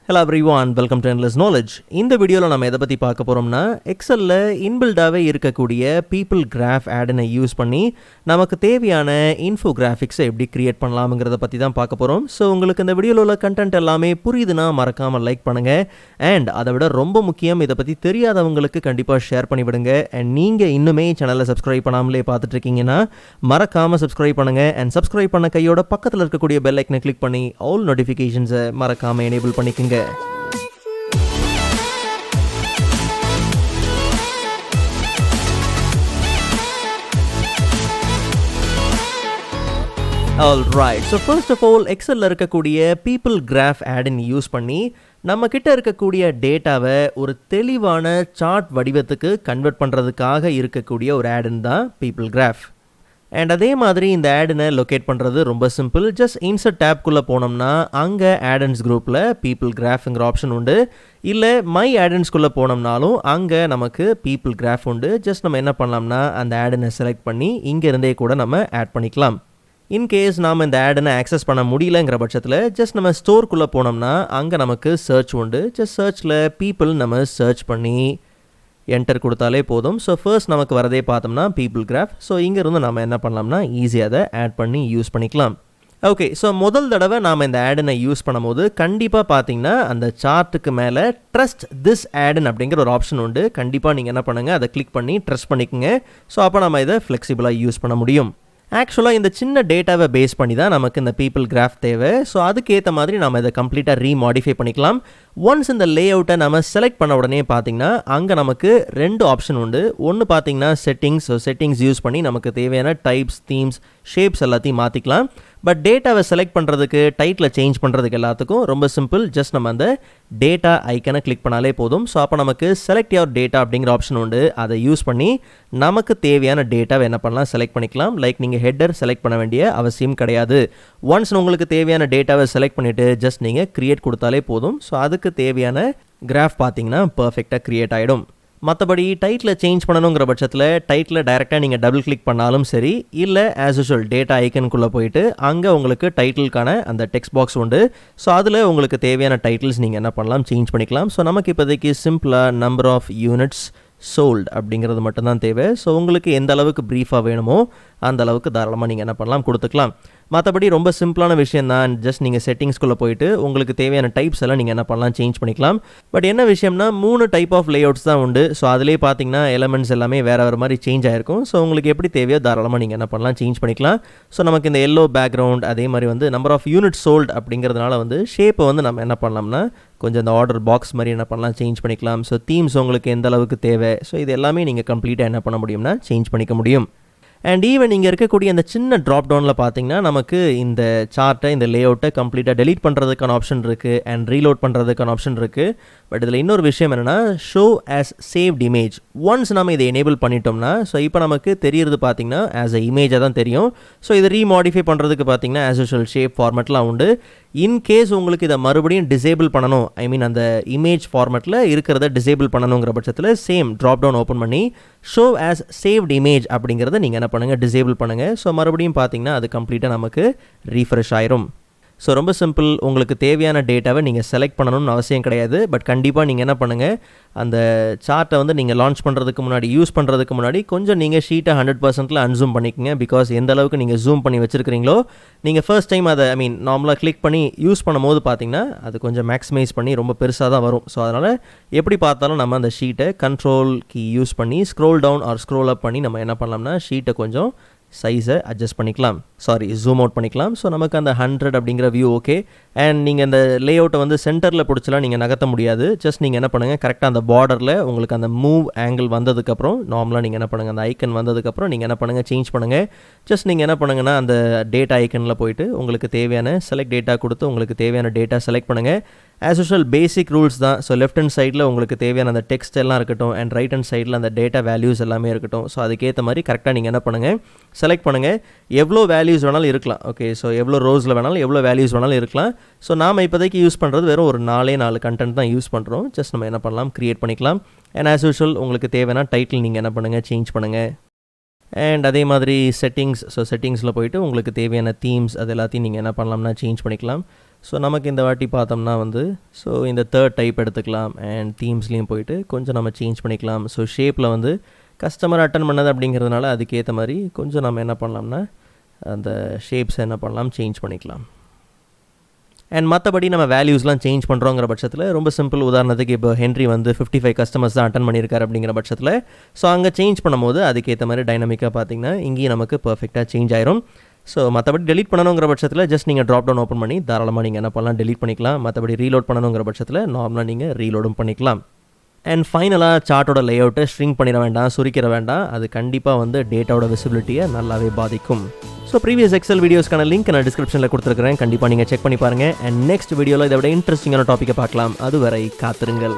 Hello everyone, welcome to Endless Knowledge. இந்த வீடியோல நம்ம எதை பத்தி பார்க்க போறோம்னா எக்ஸல்ல இன்பில்டாவே இருக்கக்கூடிய people graph add-in யூஸ் பண்ணி நமக்கு தேவையான இன்ஃபோகிராஃபிக்ஸை எப்படி கிரியேட் பண்ணலாம்ங்கறத பத்தி தான் பார்க்க போறோம். ஸோ உங்களுக்கு இந்த வீடியோல உள்ள கண்டென்ட் எல்லாமே புரியுதுன்னா மறக்காம லைக் பண்ணுங்க. அண்ட் அதை விட ரொம்ப முக்கியம், இதை பத்தி தெரியாதவங்களுக்கு கண்டிப்பா ஷேர் பண்ணி விடுங்க. அண்ட் நீங்க இன்னுமே சேனலை சப்ஸ்கிரைப் பண்ணாமலே பார்த்துட்டு இருக்கீங்கன்னா மறக்காம சப்ஸ்கிரைப் பண்ணுங்க. அண்ட் சப்ஸ்கிரைப் பண்ண கையோட பக்கத்தில் இருக்கக்கூடிய பெல் ஐக்கனை கிளிக் பண்ணி ஆல் நோட்டிஃபிகேஷன்ஸை மறக்காம எனேபிள் பண்ணிக்கோங்க. Alright, so first of all, Excelல இருக்கக்கூடிய people graph add-in யூஸ் பண்ணி நம்ம கிட்ட இருக்கக்கூடிய டேட்டாவை ஒரு தெளிவான சார்ட் வடிவத்துக்கு கன்வெர்ட் பண்ணுறதுக்காக இருக்கக்கூடிய ஒரு add-in தான் people graph. அண்ட் அதே மாதிரி இந்த ஆடனை லொக்கேட் பண்ணுறது ரொம்ப சிம்பிள். ஜஸ்ட் இன்சர்ட் டேப்குள்ளே போனோம்னா அங்கே ஆடன்ஸ் குரூப்பில் பீப்புள் கிராஃப்ங்கிற ஆப்ஷன் உண்டு. இல்லை மை ஆடன்ஸ்குள்ளே போனோம்னாலும் அங்கே நமக்கு பீப்புள் கிராஃப் உண்டு. ஜஸ்ட் நம்ம என்ன பண்ணலாம்னா அந்த ஆடனை செலக்ட் பண்ணி இங்கேருந்தே கூட நம்ம ஆட் பண்ணிக்கலாம். இன்கேஸ் நாம் இந்த ஆடனை ஆக்சஸ் பண்ண முடியலங்கிற பட்சத்தில் ஜஸ்ட் நம்ம ஸ்டோருக்குள்ளே போனோம்னா அங்கே நமக்கு சர்ச் உண்டு. ஜஸ்ட் சர்ச்சில் பீப்புள் நம்ம சர்ச் பண்ணி என்டர் கொடுத்தாலே போதும். ஸோ ஃபர்ஸ்ட் நமக்கு வரதே பார்த்தோம்னா பீப்புள் கிராஃப். ஸோ இங்கேருந்து நம்ம என்ன பண்ணலாம்னா ஈஸியாக அதை ஆட் பண்ணி யூஸ் பண்ணிக்கலாம். ஓகே, ஸோ முதல் தடவை நாம் இந்த ஆடனை யூஸ் பண்ணும்போது கண்டிப்பாக பார்த்தீங்கன்னா அந்த சார்ட்டுக்கு மேலே ட்ரஸ்ட் திஸ் ஆடன் அப்படிங்கிற ஒரு ஆப்ஷன் உண்டு. கண்டிப்பாக நீங்கள் என்ன பண்ணுங்கள், அதை கிளிக் பண்ணி ட்ரஸ்ட் பண்ணிக்கோங்க. ஸோ அப்போ நம்ம இதை ஃப்ளெக்சிபிளாக யூஸ் பண்ண முடியும். ஆக்சுவலாக இந்த சின்ன டேட்டாவை பேஸ் பண்ணி தான் நமக்கு இந்த பீப்புள் கிராஃப் தேவை. ஸோ அதுக்கேற்ற மாதிரி நம்ம இதை கம்ப்ளீட்டாக ரீமாடிஃபை பண்ணிக்கலாம். ஒன்ஸ் இந்த லே அவுட்டை நம்ம செலக்ட் பண்ண உடனே பார்த்தீங்கன்னா அங்கே நமக்கு ரெண்டு ஆப்ஷன் உண்டு. ஒன்று பார்த்தீங்கன்னா செட்டிங்ஸ். ஸோ செட்டிங்ஸ் யூஸ் பண்ணி நமக்கு தேவையான டைப்ஸ், தீம்ஸ், ஷேப்ஸ் எல்லாத்தையும் மாற்றிக்கலாம். பட் டேட்டாவை செலக்ட் பண்ணுறதுக்கு, டைட்டில் சேஞ்ச் பண்ணுறதுக்கு எல்லாத்துக்கும் ரொம்ப சிம்பிள். ஜஸ்ட் நம்ம அந்த டேட்டா ஐக்கனை கிளிக் பண்ணாலே போதும். ஸோ அப்போ நமக்கு செலக்ட் யுவர் டேட்டா அப்படிங்கிற ஆப்ஷன் உண்டு. அதை யூஸ் பண்ணி நமக்கு தேவையான டேட்டாவை என்ன பண்ணலாம், செலக்ட் பண்ணிக்கலாம். லைக் நீங்கள் ஹெட்டர் செலக்ட் பண்ண வேண்டிய அவசியம் கிடையாது. ஒன்ஸ் உங்களுக்கு தேவையான டேட்டாவை செலக்ட் பண்ணிவிட்டு ஜஸ்ட் நீங்கள் கிரியேட் கொடுத்தாலே போதும். ஸோ அதுக்கு தேவையான கிராஃப் பார்த்தீங்கன்னா பர்ஃபெக்டாக கிரியேட் ஆகிடும். மற்றபடி டைட்டில் சேஞ்ச் பண்ணணுங்கிற பட்சத்தில் டைட்டில் டைரெக்டாக நீங்கள் டபுள் கிளிக் பண்ணாலும் சரி, இல்லை ஆஸ் யூஷுவல் டேட்டா ஐக்கனுக்குள்ளே போயிட்டு அங்கே உங்களுக்கு டைட்டிலுக்கான அந்த டெக்ஸ்ட் பாக்ஸ் உண்டு. ஸோ அதில் உங்களுக்கு தேவையான டைட்டில்ஸ் நீங்கள் என்ன பண்ணலாம், சேஞ்ச் பண்ணிக்கலாம். ஸோ நமக்கு இப்போதைக்கு சிம்பிளாக நம்பர் ஆஃப் யூனிட்ஸ் சோல்டு அப்படிங்கிறது மட்டும்தான் தேவை. ஸோ உங்களுக்கு எந்த அளவுக்கு ப்ரீஃபாக வேணுமோ அந்த அளவுக்கு தாராளமாக நீங்கள் என்ன பண்ணலாம், கொடுத்துக்கலாம். மற்றபடி ரொம்ப சிம்பிளான விஷயம் தான். ஜஸ்ட் நீங்கள் செட்டிங்ஸ்குள்ளே போயிட்டு உங்களுக்கு தேவையான டைப்ஸ் எல்லாம் நீங்கள் என்ன பண்ணலாம், சேஞ்ச் பண்ணிக்கலாம். பட் என்ன விஷயம்னா 3 டைப் ஆஃப் லேஅவுட்ஸ் தான் உண்டு. ஸோ அதிலே பார்த்தீங்கன்னா எலமெண்ட்ஸ் எல்லாமே வேறு மாதிரி சேஞ்ச் ஆகிருக்கும். ஸோ உங்களுக்கு எப்படி தேவையோ தாராளமாக நீங்கள் என்ன பண்ணலாம், சேஞ்ச் பண்ணிக்கலாம். ஸோ நமக்கு இந்த எல்லோ பேக்ரவுண்ட், அதே மாதிரி நம்பர் ஆஃப் யூனிட் சோல்டு அப்படிங்கிறதுனால ஷேப்பை நம்ம என்ன பண்ணலாம்னா கொஞ்சம் இந்த ஆர்டர் பாக்ஸ் மாதிரி என்ன பண்ணலாம், சேஞ்ச் பண்ணிக்கலாம். ஸோ தீம்ஸ் உங்களுக்கு எந்த அளவுக்கு தேவை, ஸோ இது எல்லாமே நீங்கள் கம்ப்ளீட்டாக என்ன பண்ண முடியும்னா சேஞ்ச் பண்ணிக்க முடியும். அண்ட் ஈவன் இங்கே இருக்கக்கூடிய அந்த சின்ன ட்ராப் டவுனில் பார்த்தீங்கன்னா நமக்கு இந்த சார்ட்டை, இந்த லேஅவுட்டை கம்ப்ளீட்டாக டெலீட் பண்ணுறதுக்கான ஆப்ஷன் இருக்குது அண்ட் ரீலோட் பண்ணுறதுக்கான ஆப்ஷன் இருக்குது. பட் இதில் இன்னொரு விஷயம் என்னென்னா show as saved image. Once நம்ம இதை எனேபிள் பண்ணிட்டோம்னா ஸோ இப்போ நமக்கு தெரியறது பார்த்தீங்கன்னா ஆஸ் அ இமேஜாக தான் தெரியும். ஸோ இதை ரீமாடிஃபை பண்ணுறதுக்கு பார்த்தீங்கன்னா ஆஸ் யூஷுவல் ஷேப் ஃபார்மேட்லாம் உண்டு. இன்கேஸ் உங்களுக்கு இதை மறுபடியும் டிசேபிள் பண்ணணும், ஐ மீன் அந்த இமேஜ் ஃபார்மேட்டில் இருக்கிறத டிசேபிள் பண்ணணுங்கிற பட்சத்தில் சேம் ட்ராப் டவுன் ஓப்பன் பண்ணி ஷோ ஆஸ் சேவ்ட் இமேஜ் அப்படிங்கிறத நீங்கள் என்ன பண்ணுங்கள், டிசேபிள் பண்ணுங்கள். ஸோ மறுபடியும் பார்த்தீங்கன்னா அது கம்ப்ளீட்டாக நமக்கு ரீஃப்ரெஷ் ஆயிரும். ஸோ ரொம்ப சிம்பிள். உங்களுக்கு தேவையான டேட்டாவை நீங்கள் செலக்ட் பண்ணணும்னு அவசியம் கிடையாது. பட் கண்டிப்பாக நீங்கள் என்ன பண்ணுங்கள், அந்த சார்ட்டை நீங்கள் லான்ச் பண்ணுறதுக்கு முன்னாடி, யூஸ் பண்ணுறதுக்கு முன்னாடி கொஞ்சம் நீங்கள் ஷீட்டை 100% அன்சூம் பண்ணிக்கோங்க. பிகாஸ் எந்த அளவுக்கு நீங்கள் ஜூம் பண்ணி வச்சுருக்கிறீங்களோ, நீங்கள் ஃபர்ஸ்ட் டைம் அதை நார்மலாக கிளிக் பண்ணி யூஸ் பண்ணும்போது பார்த்தீங்கன்னா அது கொஞ்சம் மேக்ஸிமைஸ் பண்ணி ரொம்ப பெருசாக தான் வரும். ஸோ அதனால் எப்படி பார்த்தாலும் நம்ம அந்த ஷீட்டை கண்ட்ரோல் கீ யூஸ் பண்ணி ஸ்க்ரோல் டவுன் ஆர் ஸ்க்ரோல் அப் பண்ணி நம்ம என்ன பண்ணலாம்னா ஷீட்டை கொஞ்சம் சைஸை அட்ஜஸ்ட் பண்ணிக்கலாம், ஜூம் அவுட் பண்ணிக்கலாம். ஸோ நமக்கு அந்த 100 அப்படிங்கிற வியூ ஓகே. அண்ட் நீங்கள் அந்த லேஅவுட்டை சென்டரில் பிடிச்சலாம் நீங்கள் நகர்த்த முடியாது. ஜஸ்ட் நீங்கள் என்ன பண்ணுங்கள், கரெக்டாக அந்த பார்டரில் உங்களுக்கு அந்த மூவ் ஆங்கிள் வந்ததுக்கப்புறம் நார்மலாக நீங்கள் என்ன பண்ணுங்கள், அந்த ஐக்கன் வந்ததுக்கப்புறம் நீங்கள் என்ன பண்ணுங்கள், சேஞ்ச் பண்ணுங்கள். ஜஸ்ட் நீங்கள் என்ன பண்ணுங்கன்னா அந்த டேட்டா ஐக்கனில் போயிட்டு உங்களுக்கு தேவையான செலக்ட் டேட்டா கொடுத்து உங்களுக்கு தேவையான டேட்டா செலக்ட் பண்ணுங்கள். ஆஸ் யூஷுவல் பேசிக் ரூல்ஸ் தான். ஸோ லெஃப்ட் ஹேண்ட் சைடில் உங்களுக்கு தேவையான அந்த டெக்ஸ்ட் எல்லாம் இருக்கட்டும் அண்ட் ரைட் ஹேண்ட் சைடில் அந்த டேட்டா வேல்யூஸ் எல்லாமே இருக்கட்டும். ஸோ அதுக்கேற்ற மாதிரி கரெக்டாக நீங்கள் என்ன பண்ணுங்கள், செலக்ட் பண்ணுங்கள். எவ்வளோ வேல்யூஸ் வேணாலும் இருக்கலாம். ஓகே, ஸோ எவ்வளோ ரோஸில் வேணாலும் எவ்வளோ வேல்யூஸ் வேணாலும் இருக்கலாம். ஸோ நாம் இப்போதைக்கு யூஸ் பண்ணுறது வெறும் ஒரு 4 கண்டென்ட் தான் யூஸ் பண்ணுறோம். ஜஸ்ட் நம்ம என்ன பண்ணலாம், க்ரியேட் பண்ணிக்கலாம். அண்ட் ஆஸ் யூஷுவல் உங்களுக்கு தேவையான டைட்டில் நீங்கள் என்ன பண்ணுங்கள், சேஞ்ச் பண்ணுங்கள். அண்ட் அதே மாதிரி செட்டிங்ஸ். ஸோ செட்டிங்ஸில் போயிட்டு உங்களுக்கு தேவையான தீம்ஸ் அது எல்லாத்தையும் நீங்கள் என்ன பண்ணலாம்னா சேஞ்ச் பண்ணிக்கலாம். ஸோ நமக்கு இந்த வாட்டி பார்த்தோம்னா வந்து ஸோ இந்த தேர்ட் டைப் எடுத்துக்கலாம் அண்ட் தீம்ஸ்லேயும் போயிட்டு கொஞ்சம் நம்ம சேஞ்ச் பண்ணிக்கலாம். ஸோ ஷேப்பில் வந்து கஸ்டமர் அட்டன் பண்ணது அப்படிங்கிறதுனால அதுக்கேற்ற மாதிரி கொஞ்சம் நம்ம என்ன பண்ணலாம்னா அந்த ஷேப்ஸ் என்ன பண்ணலாம் சேஞ்ச் பண்ணிக்கலாம். அண்ட் மற்றபடி நம்ம வேல்யூஸ்லாம் சேஞ்ச் பண்ணுறோங்கிற பட்சத்தில் ரொம்ப சிம்பிள். உதாரணத்துக்கு இப்போ ஹென்ரி வந்து 55 கஸ்டமர்ஸ் தான் அட்டன் பண்ணியிருக்காரு அப்படிங்கிற பட்சத்தில் ஸோ அங்கே சேஞ்ச் பண்ணும்போது அதுக்கேற்ற மாதிரி டைனமிக்காக பார்த்திங்கன்னா இங்கேயும் நமக்கு பர்ஃபெக்டாக சேஞ்ச் ஆயிரும். ஸோ மற்றபடி டெலிட் பண்ணணுங்கிற பட்சத்தில் ஜஸ்ட் நீங்கள் ட்ராப் டவுன் ஓப்பன் பண்ணி தாராளமாக நீங்கள் என்ன பண்ணலாம் டெலிட் பண்ணிக்கலாம். மற்றபடி ரீலோட் பண்ணணுங்கிற பட்சத்தில் நார்மலாக நீங்கள் ரீலோடும் பண்ணிக்கலாம். அண்ட் ஃபைனலாக சார்ட்டோட லேஅவுட்டை ஸ்ட்ரிங் பண்ணிட வேண்டாம், சுருக்கிற வேண்டாம். அது கண்டிப்பாக வந்து டேட்டாவோட விசிபிலிட்டியை நல்லாவே பாதிக்கும். ஸோ ப்ரீவியஸ் எக்ஸல் வீடியோஸ்க்கான லிங்க் நான் டிஸ்கிரிப்ஷனில் கொடுத்துருக்கிறேன், கண்டிப்பாக நீங்கள் செக் பண்ணி பாருங்கள். அண்ட் நெக்ஸ்ட் வீடியோவில் இதை விட இன்ட்ரெஸ்டிங்கான டாப்பிக்கை பார்க்கலாம். அதுவரை காத்திருங்கள்.